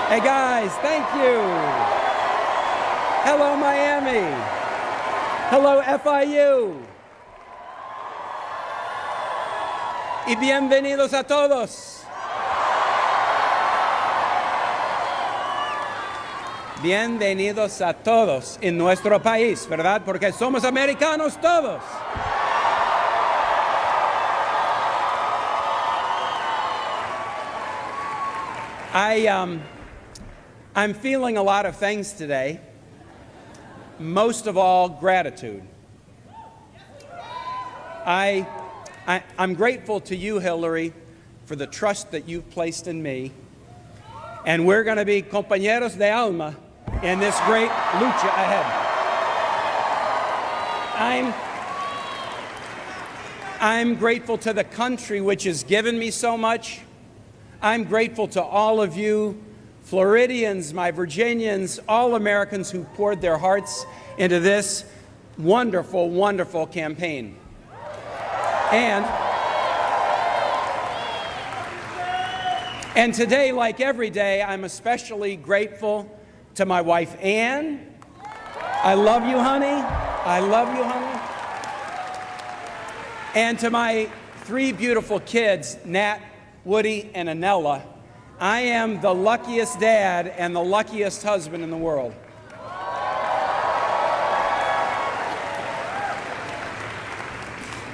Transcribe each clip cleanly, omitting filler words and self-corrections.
Hey guys, thank you. Hello Miami. Hello FIU. Y bienvenidos a todos. Bienvenidos a todos en nuestro país, ¿verdad? Porque somos americanos todos. I'm feeling a lot of things today, most of all gratitude. I'm grateful to you, Hillary, for the trust that you've placed in me, and we're going to be compañeros de alma in this great lucha ahead. I'm grateful to the country which has given me so much. I'm grateful to all of you, Floridians, my Virginians, all Americans who poured their hearts into this wonderful, wonderful campaign. And today, like every day, I'm especially grateful to my wife, Ann. I love you, honey. I love you, honey. And to my three beautiful kids, Nat, Woody, and Anella. I am the luckiest dad and the luckiest husband in the world.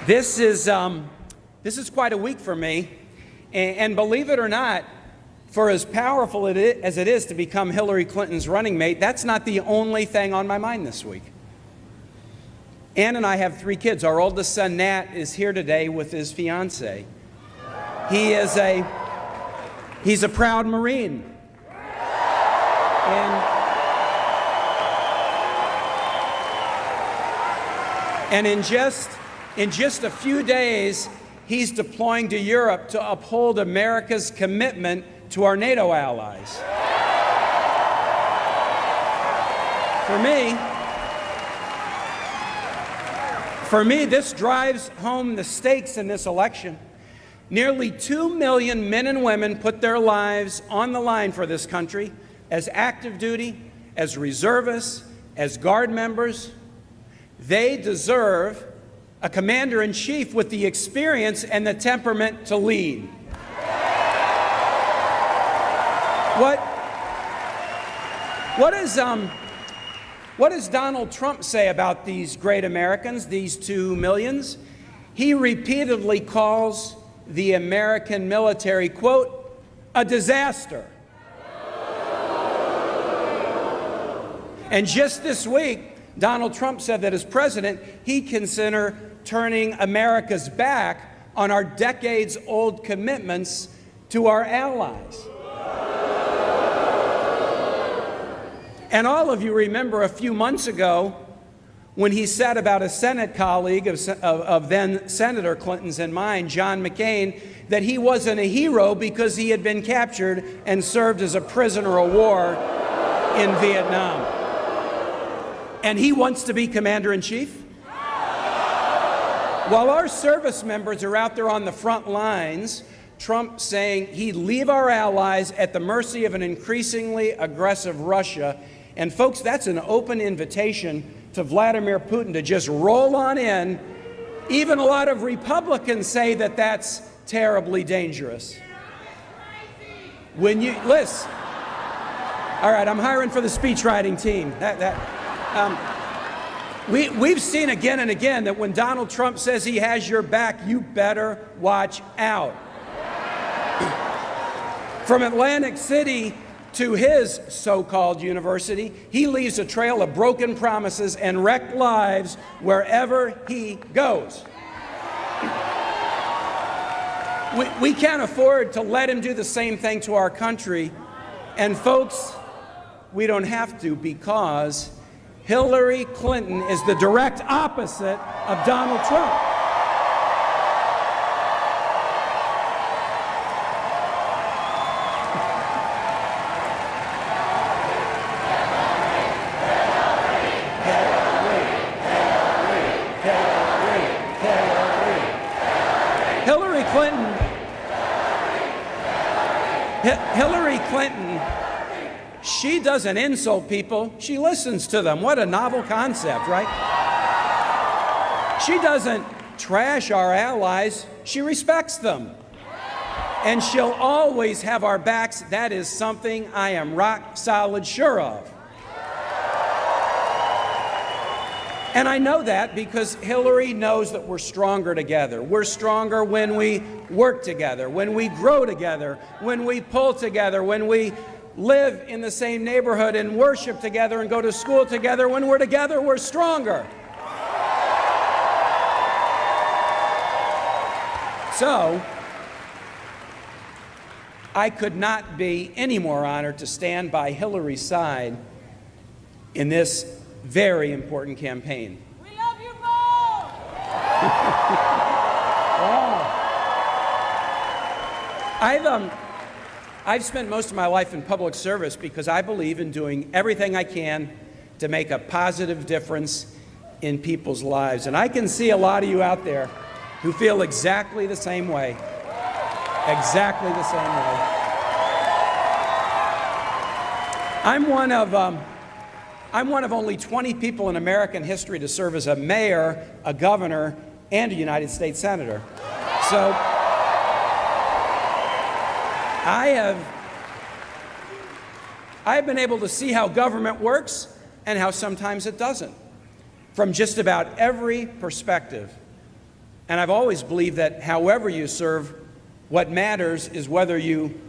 This is quite a week for me, and believe it or not, for as powerful as it is to become Hillary Clinton's running mate, that's not the only thing on my mind this week. Ann and I have three kids. Our oldest son, Nat, is here today with his fiancée. He's a proud Marine. And in just a few days, he's deploying to Europe to uphold America's commitment to our NATO allies. For me, this drives home the stakes in this election. Nearly 2 million men and women put their lives on the line for this country as active duty, as reservists, as Guard members. They deserve a commander-in-chief with the experience and the temperament to lead. What does Donald Trump say about these great Americans, these 2 millions? He repeatedly calls the American military, quote, a disaster. And just this week, Donald Trump said that as president, he'd consider turning America's back on our decades-old commitments to our allies. And all of you remember a few months ago when he said about a Senate colleague of then Senator Clinton's and mine, John McCain, that he wasn't a hero because he had been captured and served as a prisoner of war in Vietnam. And he wants to be commander-in-chief? While our service members are out there on the front lines, Trump saying he'd leave our allies at the mercy of an increasingly aggressive Russia. And folks, that's an open invitation to Vladimir Putin to just roll on in. Even a lot of Republicans say that that's terribly dangerous. When you listen, all right, I'm hiring for the speechwriting team. We've seen again and again that when Donald Trump says he has your back, you better watch out. From Atlantic City to his so-called university, he leaves a trail of broken promises and wrecked lives wherever he goes. We can't afford to let him do the same thing to our country. And folks, we don't have to, because Hillary Clinton is the direct opposite of Donald Trump. She doesn't insult people, she listens to them. What a novel concept, right? She doesn't trash our allies, she respects them. And she'll always have our backs. That is something I am rock solid sure of. And I know that because Hillary knows that we're stronger together. We're stronger when we work together, when we grow together, when we pull together, when we live in the same neighborhood and worship together and go to school together. When we're together, we're stronger. So, I could not be any more honored to stand by Hillary's side in this very important campaign. We love you both! I've spent most of my life in public service because I believe in doing everything I can to make a positive difference in people's lives. And I can see a lot of you out there who feel exactly the same way. Exactly the same way. I'm one of only 20 people in American history to serve as a mayor, a governor, and a United States senator. So I have been able to see how government works and how sometimes it doesn't, from just about every perspective. And I've always believed that however you serve, what matters is whether you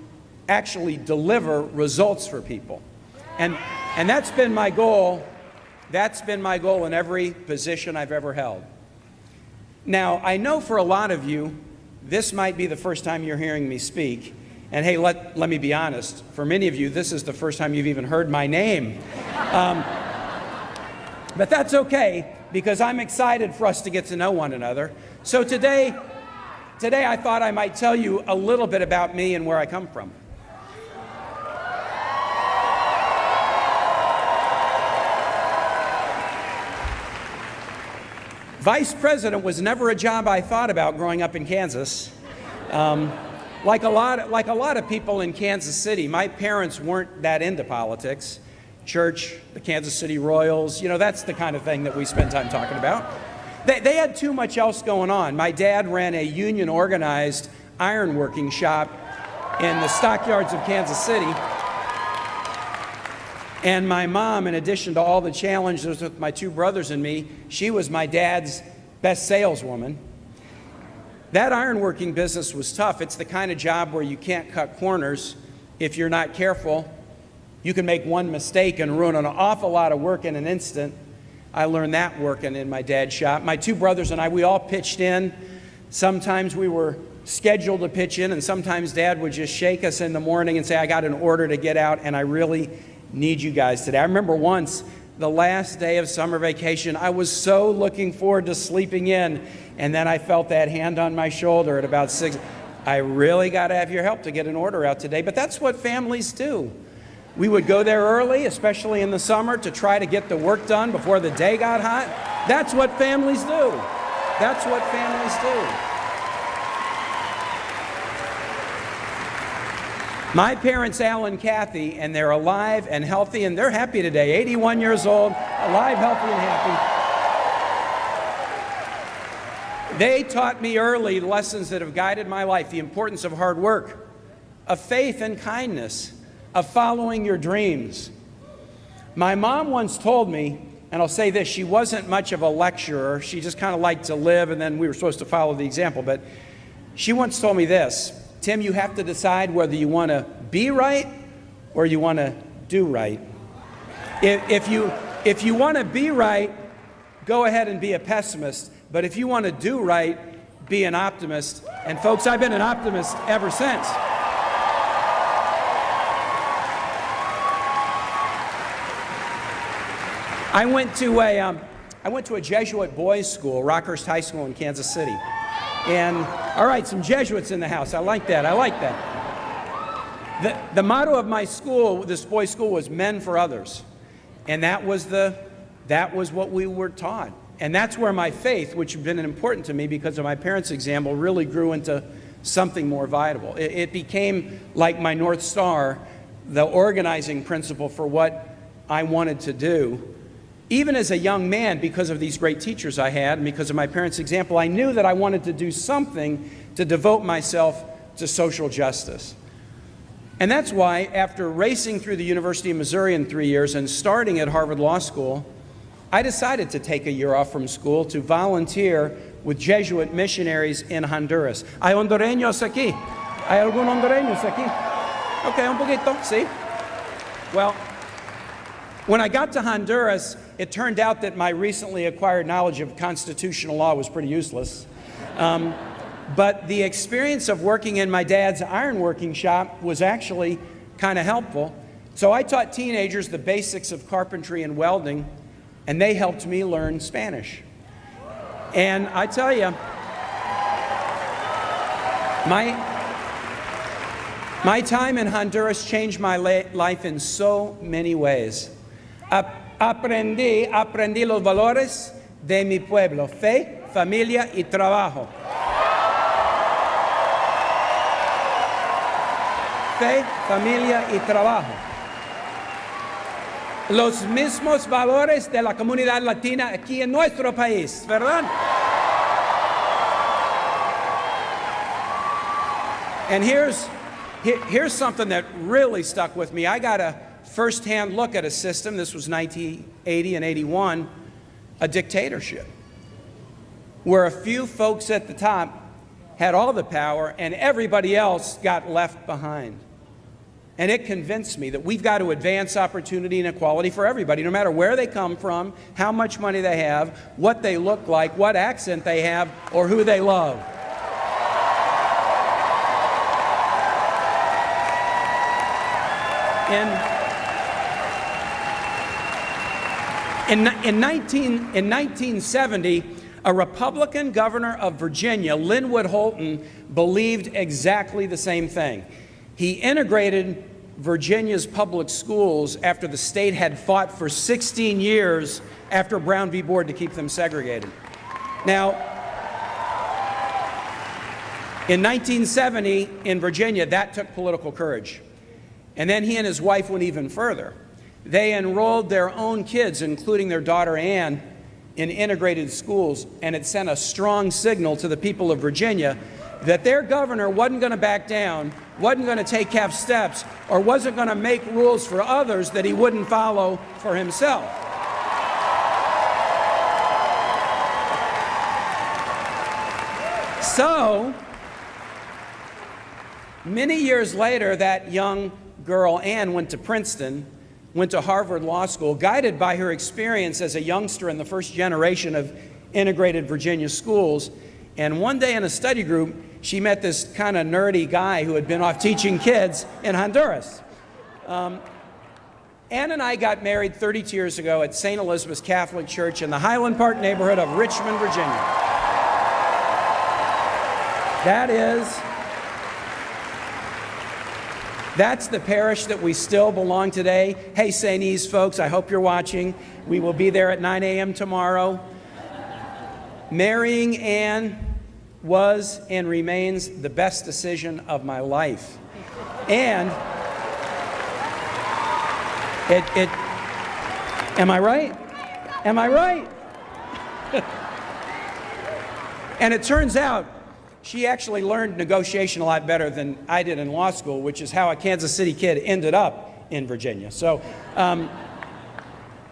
actually deliver results for people. And that's been my goal. That's been my goal in every position I've ever held. Now, I know for a lot of you, this might be the first time you're hearing me speak. And hey, let me be honest, for many of you, this is the first time you've even heard my name. But that's okay, because I'm excited for us to get to know one another. So today I thought I might tell you a little bit about me and where I come from. Vice president was never a job I thought about growing up in Kansas. Like a lot of people in Kansas City, my parents weren't that into politics. Church, the Kansas City Royals, that's the kind of thing that we spend time talking about. They had too much else going on. My dad ran a union-organized ironworking shop in the stockyards of Kansas City. And my mom, in addition to all the challenges with my two brothers and me, she was my dad's best saleswoman. That ironworking business was tough. It's the kind of job where you can't cut corners. If you're not careful, you can make one mistake and ruin an awful lot of work in an instant. I learned that working in my dad's shop. My two brothers and I, we all pitched in. Sometimes we were scheduled to pitch in, and sometimes Dad would just shake us in the morning and say, I got an order to get out, and I really need you guys today. I remember once, the last day of summer vacation, I was so looking forward to sleeping in, and then I felt that hand on my shoulder at about 6. I really got to have your help to get an order out today. But that's what families do. We would go there early, especially in the summer, to try to get the work done before the day got hot. That's what families do. That's what families do. My parents, Al and Kathy, and they're alive and healthy, and they're happy today, 81 years old, alive, healthy, and happy. They taught me early lessons that have guided my life, the importance of hard work, of faith and kindness, of following your dreams. My mom once told me, and I'll say this, she wasn't much of a lecturer. She just kind of liked to live, and then we were supposed to follow the example. But she once told me this, Tim, you have to decide whether you want to be right or you want to do right. If you want to be right, go ahead and be a pessimist. But if you want to do right, be an optimist. And folks, I've been an optimist ever since. I went to a Jesuit boys' school, Rockhurst High School in Kansas City. And, all right, some Jesuits in the house. I like that. The motto of my school, this boys' school, was men for others. And that was what we were taught. And that's where my faith, which had been important to me because of my parents' example, really grew into something more vital. It became like my North Star the organizing principle for what I wanted to do. Even as a young man, because of these great teachers I had and because of my parents' example, I knew that I wanted to do something to devote myself to social justice. And that's why, after racing through the University of Missouri in 3 years and starting at Harvard Law School, I decided to take a year off from school to volunteer with Jesuit missionaries in Honduras. ¿Hay hondureños aquí? ¿Hay algún hondureños aquí? Okay, un poquito, sí. Well, when I got to Honduras, it turned out that my recently acquired knowledge of constitutional law was pretty useless. But the experience of working in my dad's ironworking shop was actually kind of helpful. So I taught teenagers the basics of carpentry and welding, and they helped me learn Spanish. And I tell you, my time in Honduras changed my life in so many ways. Aprendí los valores de mi pueblo: fe, familia y trabajo. Fe, familia y trabajo. Los mismos valores de la comunidad latina aquí en nuestro país, ¿verdad? And here's something that really stuck with me. I got a first-hand look at a system, this was 1980 and 81, a dictatorship, where a few folks at the top had all the power and everybody else got left behind. And it convinced me that we've got to advance opportunity and equality for everybody, no matter where they come from, how much money they have, what they look like, what accent they have, or who they love. In 1970, a Republican governor of Virginia, Linwood Holton, believed exactly the same thing. He integrated Virginia's public schools after the state had fought for 16 years after Brown v. Board to keep them segregated. Now, in 1970 in Virginia, that took political courage. And then he and his wife went even further. They enrolled their own kids, including their daughter Anne, in integrated schools, and it sent a strong signal to the people of Virginia that their governor wasn't going to back down, wasn't going to take half steps, or wasn't going to make rules for others that he wouldn't follow for himself. So, many years later, that young girl, Anne, went to Princeton, went to Harvard Law School, guided by her experience as a youngster in the first generation of integrated Virginia schools. And one day in a study group, she met this kind of nerdy guy who had been off teaching kids in Honduras. Anne and I got married 32 years ago at St. Elizabeth's Catholic Church in the Highland Park neighborhood of Richmond, Virginia. That's the parish that we still belong today. Hey, St. E's folks, I hope you're watching. We will be there at 9 a.m. tomorrow. Marrying Anne was and remains the best decision of my life. And am I right? Am I right? And it turns out she actually learned negotiation a lot better than I did in law school, which is how a Kansas City kid ended up in Virginia. So Anne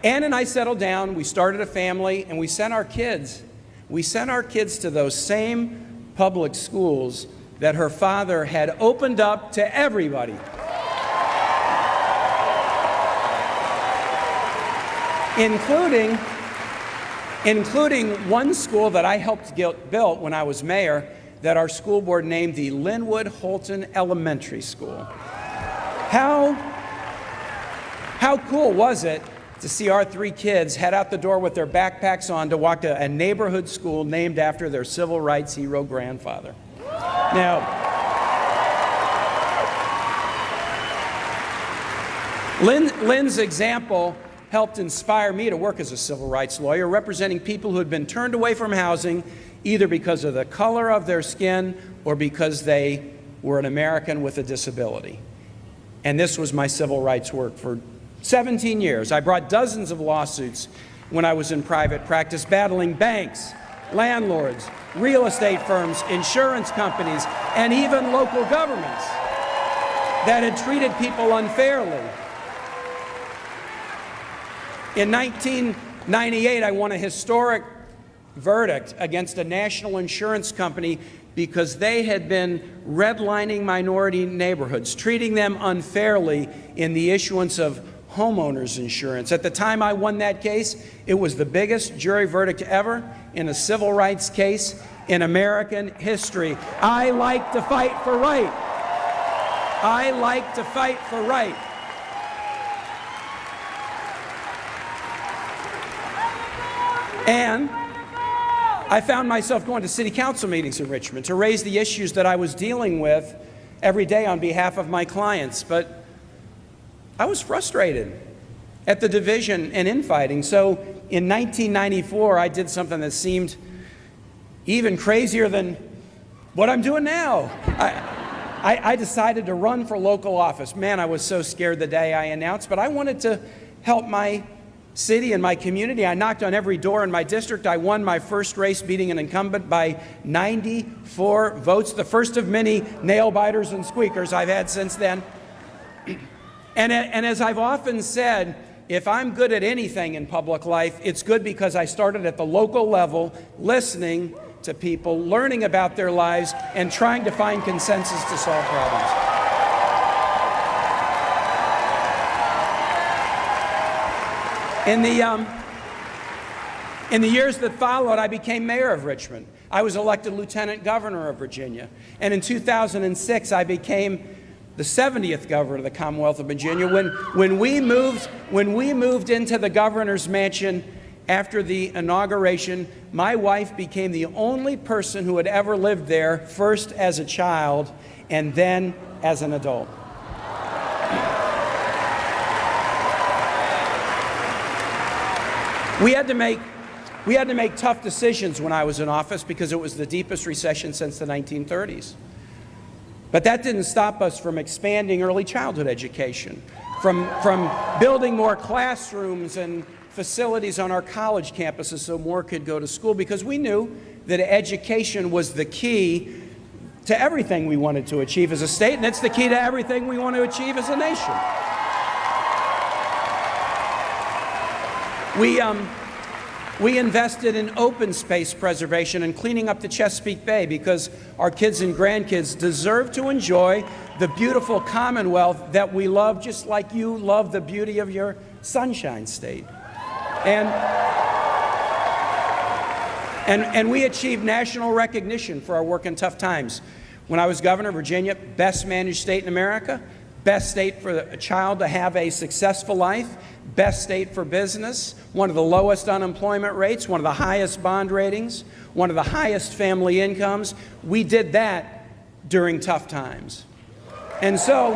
and I settled down, we started a family, and we sent our kids to those same public schools that her father had opened up to everybody. Including one school that I helped get built when I was mayor, that our school board named the Linwood Holton Elementary School. How cool was it to see our three kids head out the door with their backpacks on to walk to a neighborhood school named after their civil rights hero grandfather? Now, Lynn's example helped inspire me to work as a civil rights lawyer, representing people who had been turned away from housing either because of the color of their skin or because they were an American with a disability. And this was my civil rights work for 17 years. I brought dozens of lawsuits when I was in private practice, battling banks, landlords, real estate firms, insurance companies, and even local governments that had treated people unfairly. In 1998, I won a historic verdict against a national insurance company because they had been redlining minority neighborhoods, treating them unfairly in the issuance of homeowners insurance. At the time I won that case, it was the biggest jury verdict ever in a civil rights case in American history. I like to fight for right. I like to fight for right. And I found myself going to city council meetings in Richmond to raise the issues that I was dealing with every day on behalf of my clients. But I was frustrated at the division and infighting. So in 1994, I did something that seemed even crazier than what I'm doing now. I decided to run for local office. Man, I was so scared the day I announced, but I wanted to help my city and my community. I knocked on every door in my district. I won my first race, beating an incumbent by 94 votes, the first of many nail-biters and squeakers I've had since then. And as I've often said, if I'm good at anything in public life, it's good because I started at the local level, listening to people, learning about their lives, and trying to find consensus to solve problems. In the years that followed, I became mayor of Richmond. I was elected lieutenant governor of Virginia. And in 2006, I became the 70th governor of the Commonwealth of Virginia. When we moved into the governor's mansion after the inauguration, my wife became the only person who had ever lived there, first as a child and then as an adult. We had to make tough decisions when I was in office because it was the deepest recession since the 1930s. But that didn't stop us from expanding early childhood education, from building more classrooms and facilities on our college campuses so more could go to school, because we knew that education was the key to everything we wanted to achieve as a state, and it's the key to everything we want to achieve as a nation. We invested in open space preservation and cleaning up the Chesapeake Bay because our kids and grandkids deserve to enjoy the beautiful Commonwealth that we love, just like you love the beauty of your Sunshine State. And we achieved national recognition for our work in tough times. When I was governor of Virginia, best managed state in America, best state for a child to have a successful life, best state for business, one of the lowest unemployment rates, one of the highest bond ratings, one of the highest family incomes. We did that during tough times. And so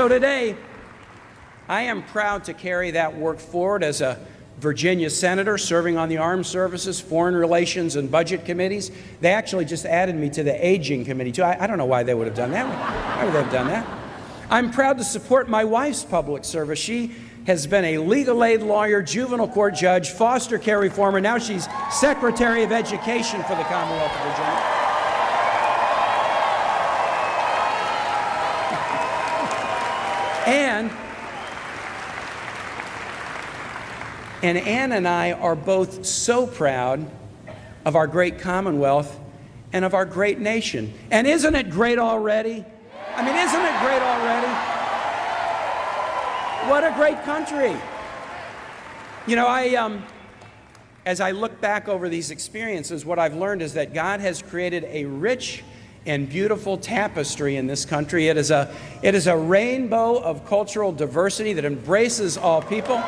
today, I am proud to carry that work forward as a Virginia senator serving on the Armed Services, Foreign Relations, and Budget committees. They actually just added me to the Aging Committee, too. I don't know why they would have done that. Why would they have done that? I'm proud to support my wife's public service. She has been a legal aid lawyer, juvenile court judge, foster care reformer. Now she's Secretary of Education for the Commonwealth of Virginia. And Ann and I are both so proud of our great Commonwealth and of our great nation. And isn't it great already? I mean, isn't it great already? What a great country. You know, as I look back over these experiences, what I've learned is that God has created a rich and beautiful tapestry in this country. It is a rainbow of cultural diversity that embraces all people,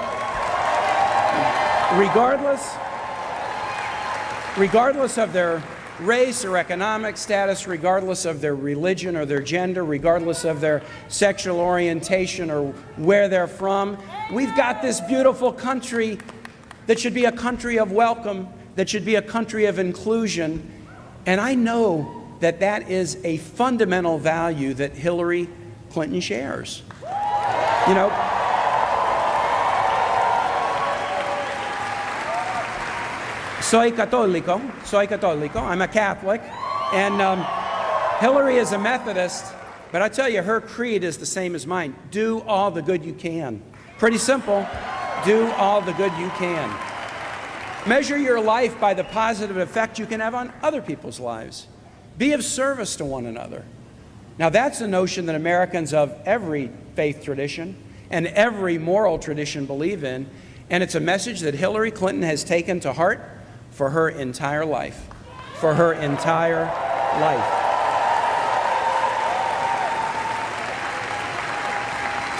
regardless of their race or economic status, regardless of their religion or their gender, regardless of their sexual orientation or where they're from. We've got this beautiful country that should be a country of welcome, that should be a country of inclusion. And I know that that is a fundamental value that Hillary Clinton shares. You know, soy católico, I'm a Catholic, and Hillary is a Methodist, but I tell you, her creed is the same as mine. Do all the good you can. Pretty simple. Do all the good you can. Measure your life by the positive effect you can have on other people's lives. Be of service to one another. Now, that's a notion that Americans of every faith tradition and every moral tradition believe in, and it's a message that Hillary Clinton has taken to heart for her entire life. For her entire life.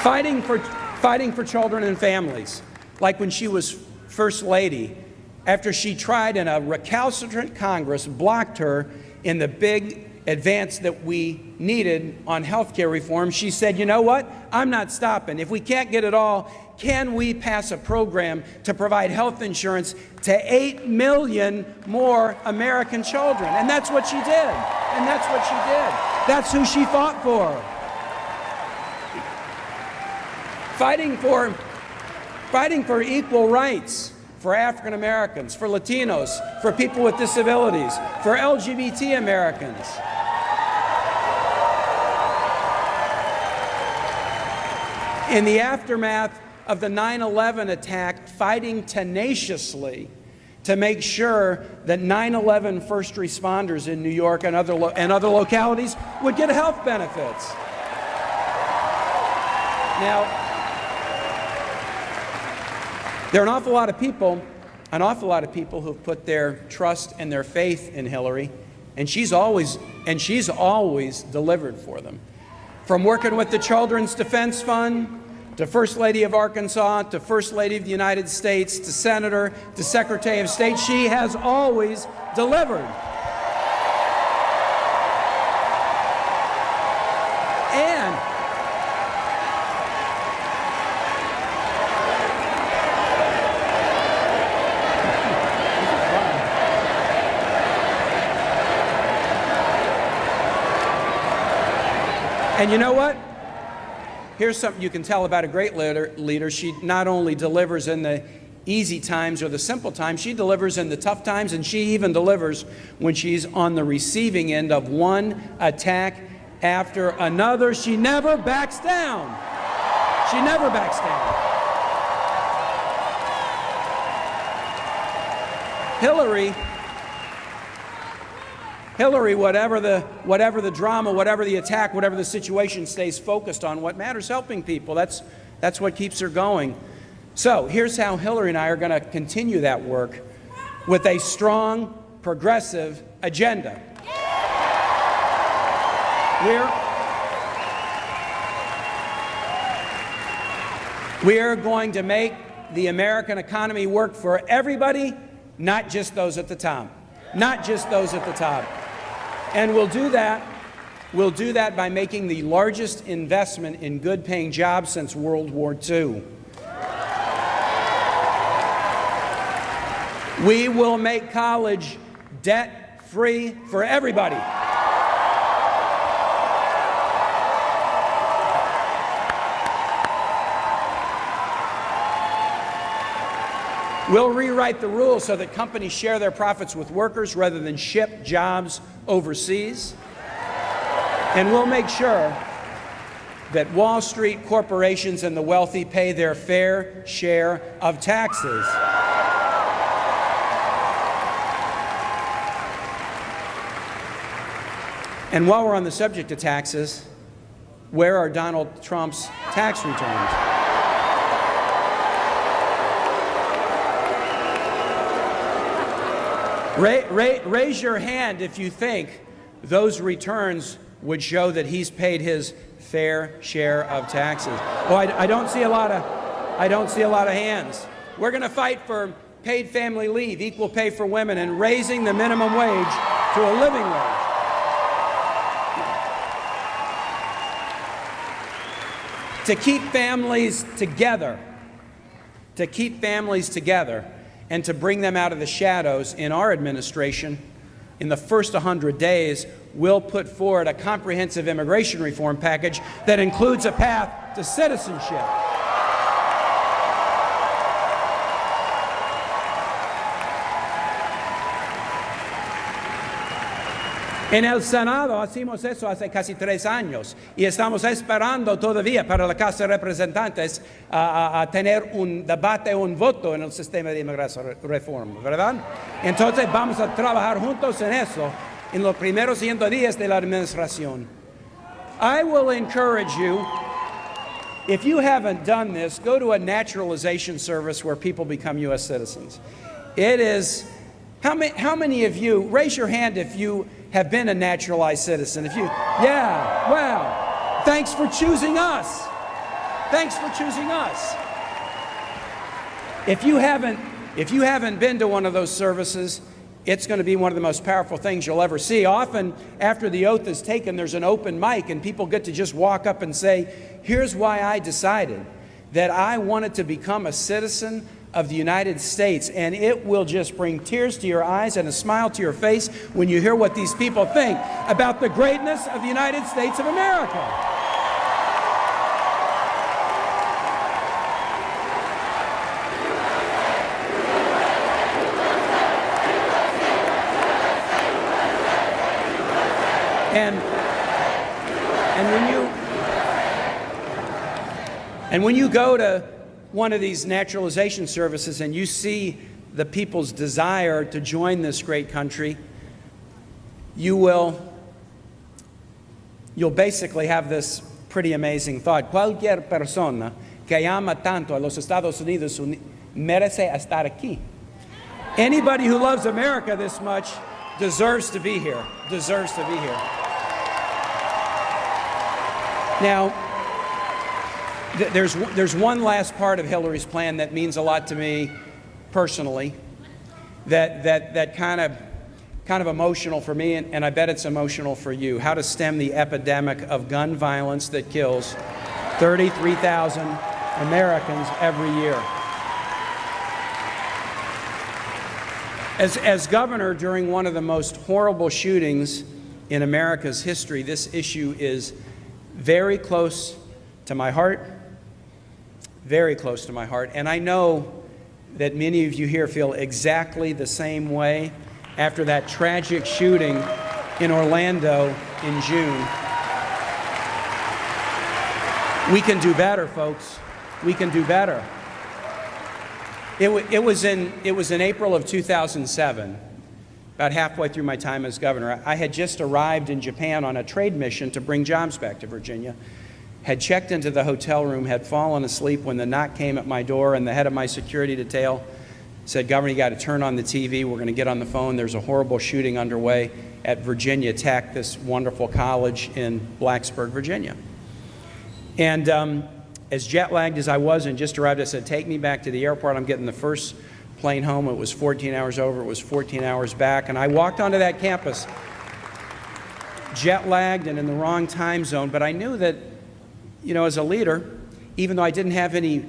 Fighting for children and families, like when she was First Lady, after she tried and a recalcitrant Congress blocked her in the big advance that we needed on health care reform, she said, you know what, I'm not stopping. If we can't get it all, can we pass a program to provide health insurance to 8 million more American children? And that's what she did. And that's what she did. That's who she fought for. Fighting for equal rights for African Americans, for Latinos, for people with disabilities, for LGBT Americans. In the aftermath of the 9/11 attack, fighting tenaciously to make sure that 9/11 first responders in New York and other localities would get health benefits. Now, there are an awful lot of people who've put their trust and their faith in Hillary, and she's always delivered for them. From working with the Children's Defense Fund, to First Lady of Arkansas, to First Lady of the United States, to Senator, to Secretary of State, she has always delivered. And you know what? Here's something you can tell about a great leader. She not only delivers in the easy times or the simple times, she delivers in the tough times, and she even delivers when she's on the receiving end of one attack after another. She never backs down. She never backs down. Hillary, whatever the drama, whatever the attack, whatever the situation, stays focused on what matters, helping people. That's what keeps her going. So here's how Hillary and I are going to continue that work with a strong, progressive agenda. We're going to make the American economy work for everybody, not just those at the top. Not just those at the top. And we'll do that by making the largest investment in good-paying jobs since World War II. We will make college debt-free for everybody. We'll rewrite the rules so that companies share their profits with workers rather than ship jobs overseas. And we'll make sure that Wall Street corporations and the wealthy pay their fair share of taxes. And while we're on the subject of taxes, where are Donald Trump's tax returns? Raise your hand if you think those returns would show that he's paid his fair share of taxes. Well, I don't see a lot of hands. We're going to fight for paid family leave, equal pay for women, and raising the minimum wage to a living wage. To keep families together, and to bring them out of the shadows, in our administration, in the first 100 days, we'll put forward a comprehensive immigration reform package that includes a path to citizenship. En el Senado hicimos eso hace casi 3 años y estamos esperando todavía para la Casa de Representantes a tener un debate, un voto en el sistema de inmigración reforma, ¿verdad? Entonces vamos a trabajar juntos en eso en los primeros 100 días de la administración. I will encourage you, if you haven't done this, go to a naturalization service where people become U.S. citizens. It is, how many of you, raise your hand if you have been a naturalized citizen. If you, yeah, well, thanks for choosing us. Thanks for choosing us. If you haven't been to one of those services, it's going to be one of the most powerful things you'll ever see. Often, after the oath is taken, there's an open mic, and people get to just walk up and say, here's why I decided that I wanted to become a citizen of the United States. And it will just bring tears to your eyes and a smile to your face when you hear what these people think about the greatness of the United States of America. And when you go to one of these naturalization services and you see the people's desire to join this great country, you'll basically have this pretty amazing thought. Cualquier persona que ama tanto a los Estados Unidos merece estar aquí. Anybody who loves America this much deserves to be here, deserves to be here. Now, there's one last part of Hillary's plan that means a lot to me personally, that kind of emotional for me, and I bet it's emotional for you. How to stem the epidemic of gun violence that kills 33,000 Americans every year. As governor during one of the most horrible shootings in America's history, this issue is very close to my heart. Very close to my heart. And I know that many of you here feel exactly the same way after that tragic shooting in Orlando in June. We can do better, folks. We can do better. It was in April of 2007, about halfway through my time as governor. I had just arrived in Japan on a trade mission to bring jobs back to Virginia. Had checked into the hotel room, had fallen asleep when the knock came at my door, and the head of my security detail said, Governor, you got to turn on the TV. We're going to get on the phone. There's a horrible shooting underway at Virginia Tech, this wonderful college in Blacksburg, Virginia. And as jet-lagged as I was and just arrived, I said, take me back to the airport. I'm getting the first plane home. It was 14 hours over. It was 14 hours back. And I walked onto that campus jet-lagged and in the wrong time zone, but I knew that, you know, as a leader, even though I didn't have any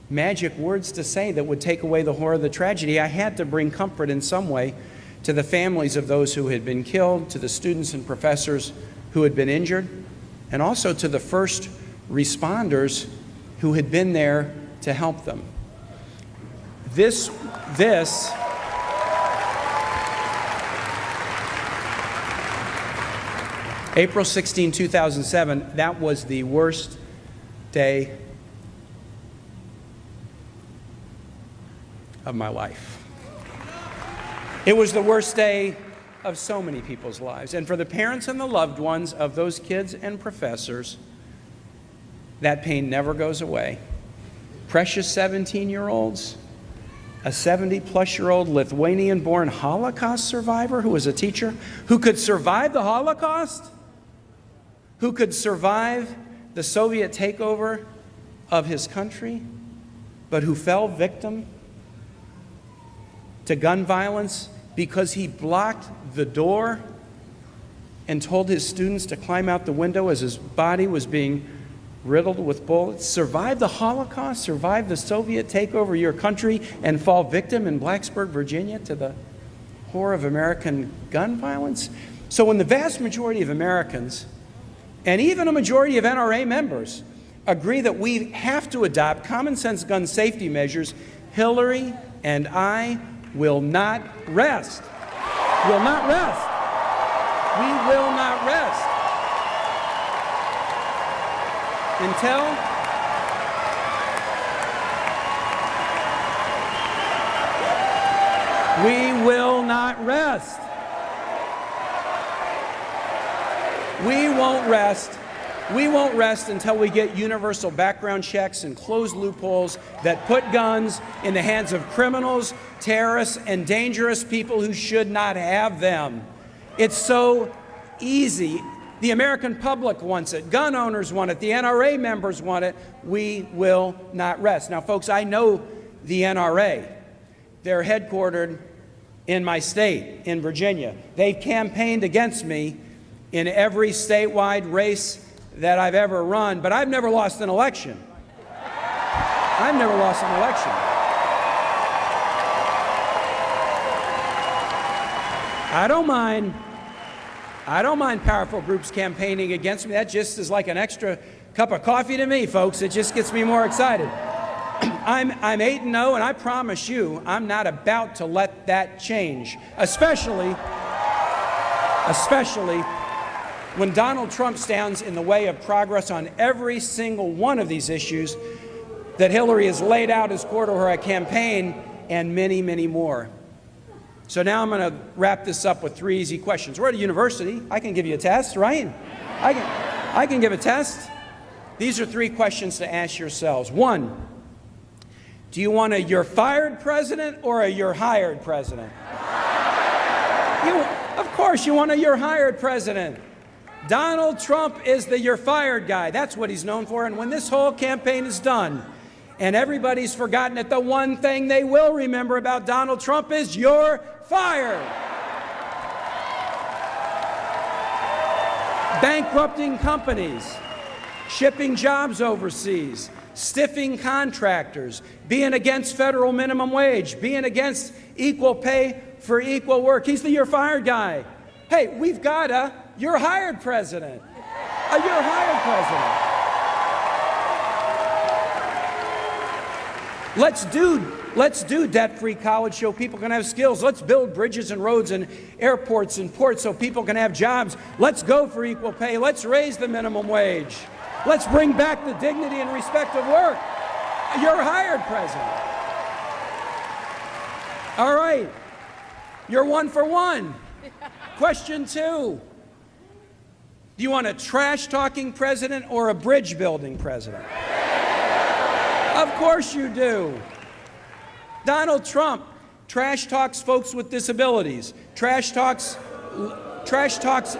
magic words to say that would take away the horror of the tragedy, I had to bring comfort in some way to the families of those who had been killed, to the students and professors who had been injured, and also to the first responders who had been there to help them. April 16, 2007, that was the worst day of my life. It was the worst day of so many people's lives. And for the parents and the loved ones of those kids and professors, that pain never goes away. Precious 17-year-olds, a 70-plus-year-old Lithuanian-born Holocaust survivor who was a teacher, who could survive the Holocaust, who could survive the Soviet takeover of his country, but who fell victim to gun violence because he blocked the door and told his students to climb out the window as his body was being riddled with bullets. Survive the Holocaust, survive the Soviet takeover of your country, and fall victim in Blacksburg, Virginia to the horror of American gun violence. So when the vast majority of Americans, and even a majority of NRA members, agree that we have to adopt common sense gun safety measures, Hillary and I will not rest. Will not rest. We will not rest until we will not rest. We won't rest. We won't rest until we get universal background checks and close loopholes that put guns in the hands of criminals, terrorists, and dangerous people who should not have them. It's so easy. The American public wants it. Gun owners want it. The NRA members want it. We will not rest. Now, folks, I know the NRA. They're headquartered in my state, in Virginia. They've campaigned against me in every statewide race that I've ever run, but I've never lost an election. I've never lost an election. I don't mind powerful groups campaigning against me. That just is like an extra cup of coffee to me, folks. It just gets me more excited. I'm 8-0, and I promise you, I'm not about to let that change, especially when Donald Trump stands in the way of progress on every single one of these issues that Hillary has laid out as core to her campaign, and many, many more. So now I'm going to wrap this up with 3 easy questions. We're at a university. I can give you a test, right? I can give a test. These are 3 questions to ask yourselves. 1, do you want a you're fired president or a you're hired president? Of course you want a you're hired president. Donald Trump is the you're fired guy. That's what he's known for. And when this whole campaign is done and everybody's forgotten it, the one thing they will remember about Donald Trump is you're fired. Bankrupting companies, shipping jobs overseas, stiffing contractors, being against federal minimum wage, being against equal pay for equal work. He's the you're fired guy. Hey, we've got a you're hired president. A you're hired president. Let's do debt-free college so people can have skills. Let's build bridges and roads and airports and ports so people can have jobs. Let's go for equal pay. Let's raise the minimum wage. Let's bring back the dignity and respect of work. A you're hired president. All right. You're 1 for 1. Question 2. Do you want a trash-talking president or a bridge-building president? Of course you do. Donald Trump trash talks folks with disabilities, trash talks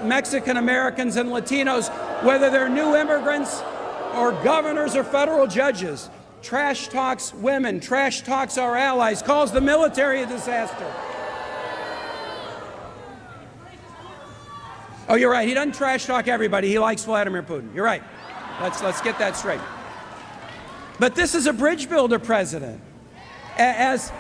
Mexican Americans and Latinos, whether they're new immigrants or governors or federal judges. Trash talks women, trash talks our allies, calls the military a disaster. Oh, you're right. He doesn't trash talk everybody. He likes Vladimir Putin. You're right. Let's get that straight. But this is a bridge builder president. As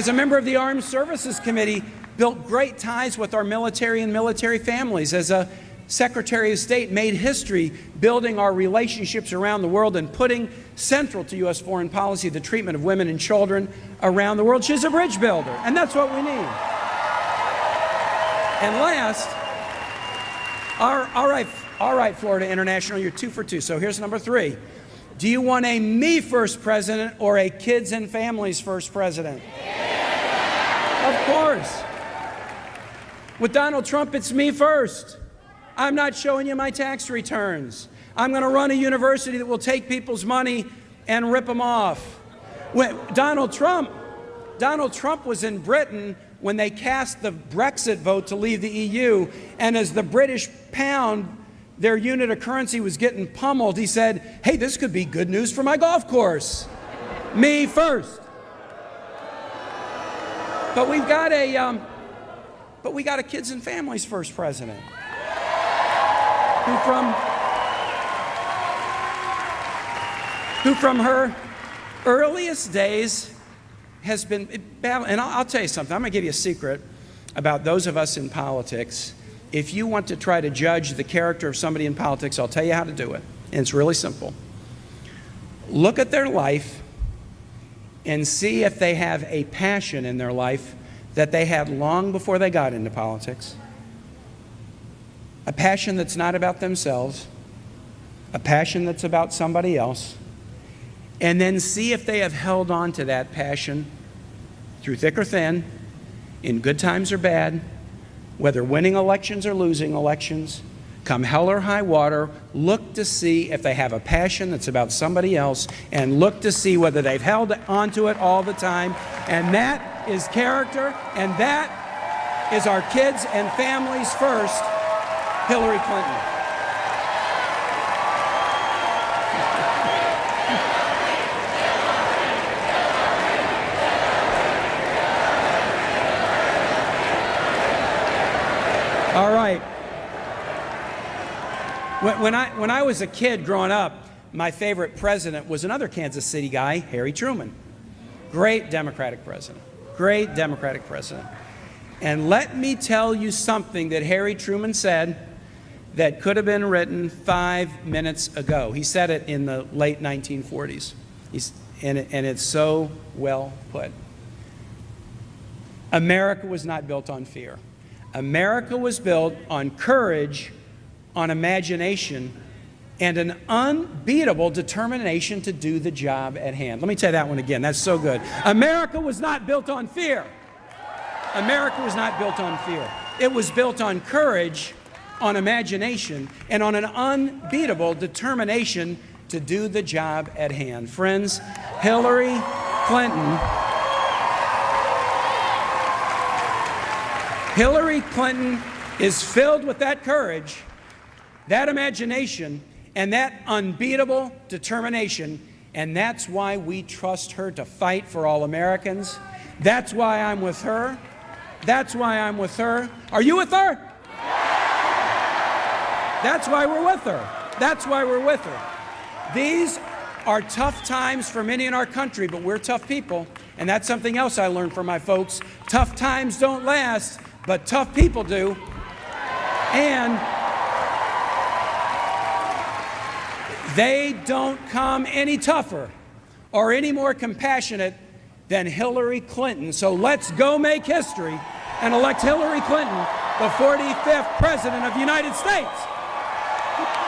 a member of the Armed Services Committee, built great ties with our military and military families. As a Secretary of State, made history building our relationships around the world and putting central to U.S. foreign policy the treatment of women and children around the world. She's a bridge builder, and that's what we need. And last, all right, Florida International, you're 2 for 2. So here's number 3. Do you want a me first president or a kids and families first president? Of course. With Donald Trump, it's me first. I'm not showing you my tax returns. I'm going to run a university that will take people's money and rip them off. When Donald Trump was in Britain when they cast the Brexit vote to leave the EU, and as the British pound, their unit of currency, was getting pummeled, he said, hey, this could be good news for my golf course. Me first. But we got a kids and families first president who from her earliest days has been battling, and I'll tell you something. I'm going to give you a secret about those of us in politics. If you want to try to judge the character of somebody in politics, I'll tell you how to do it. And it's really simple. Look at their life and see if they have a passion in their life that they had long before they got into politics. A passion that's not about themselves, a passion that's about somebody else, and then see if they have held on to that passion through thick or thin, in good times or bad, whether winning elections or losing elections, come hell or high water. Look to see if they have a passion that's about somebody else, and look to see whether they've held onto it all the time. And that is character, and that is our kids and families first, Hillary Clinton. All right. When I was a kid growing up, my favorite president was another Kansas City guy, Harry Truman. Great Democratic president. Great Democratic president. And let me tell you something that Harry Truman said that could have been written 5 minutes ago. He said it in the late 1940s. And it's so well put. America was not built on fear. America was built on courage, on imagination, and an unbeatable determination to do the job at hand. Let me tell you that one again. That's so good. America was not built on fear. America was not built on fear. It was built on courage, on imagination, and on an unbeatable determination to do the job at hand. Friends, Hillary Clinton is filled with that courage, that imagination, and that unbeatable determination, and that's why we trust her to fight for all Americans. That's why I'm with her. That's why I'm with her. Are you with her? That's why we're with her. That's why we're with her. These are tough times for many in our country, but we're tough people, and that's something else I learned from my folks. Tough times don't last, but tough people do. And they don't come any tougher or any more compassionate than Hillary Clinton. So let's go make history and elect Hillary Clinton, the 45th President of the United States.